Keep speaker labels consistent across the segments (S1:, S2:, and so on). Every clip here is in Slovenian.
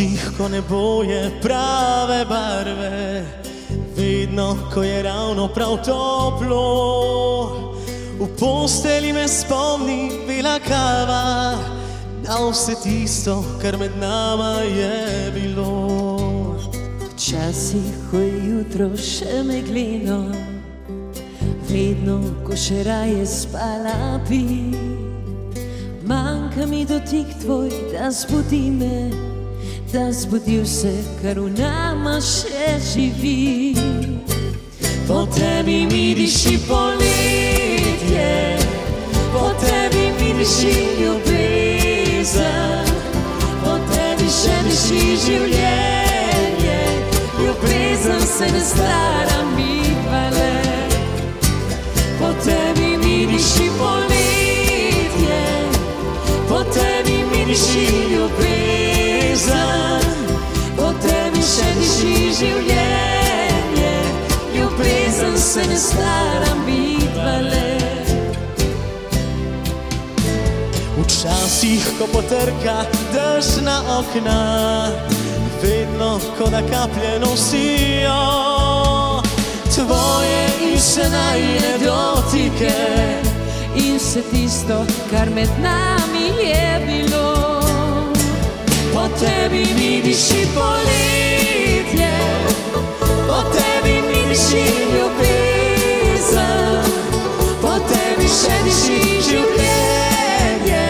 S1: Včasih, ko nebo je prave barve, vedno, ko je ravno prav toplo, v posteli me spomni bela kava na vse tisto, kar med nama je bilo.
S2: Včasih, ko je jutro še megleno, vedno, ko še raje spala bi, manjka mi dotik tvoj, da zbudi me, da zbudi vse, kar v nama še živi. Po tebi mi diši poletje, po tebi mi diši ljubezen, po tebi še diši življenje, ljubezen se ne stara mi hvale. Po tebi mi diši poletje, po tebi mi diši ljubezen, po tebi še diši življenje, ljubezen se ne stara mi hvale.
S1: Včasih, ko potrka dež na okna, vedno, ko da kaplje nosijo tvoje in še najine dotike
S2: in vse tisto, kar med nami je bilo. Po tebi mi diši poletje, po tebi mi diši ljubezen, po tebi še diši življenje,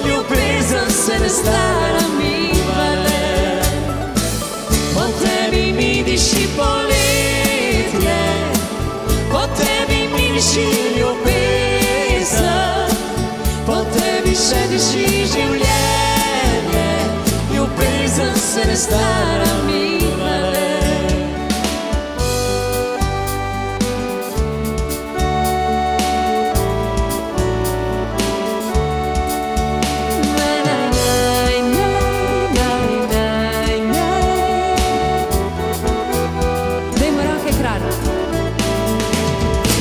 S2: ljubezen se ne stara mi hvale. Po tebi mi diši poletje, po tebi mi diši ljubezen, po tebi še diši življenje, ljubezen se ne stara mi hvale.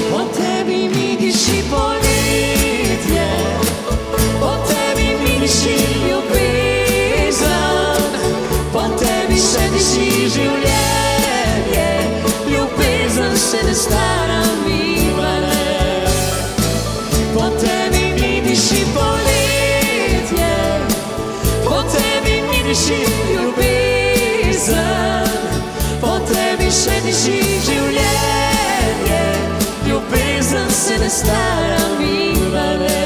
S2: Po tebi mi diši poletje, po tebi mi diši ljubezen, po tebi še diši življenje, ljubezen se ne stara mi hvale. Po tebi mi diši poletje, po tebi mi diši ljubezen, po tebi še diši življenje, ljubezen se ne stara mi hvale.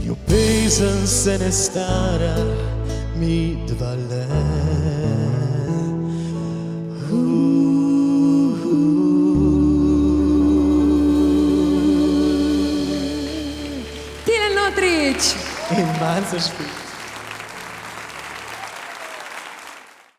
S1: Ljubezen se ne stara mi hvale.
S2: Tilen Notrič!
S1: In Manca Špik.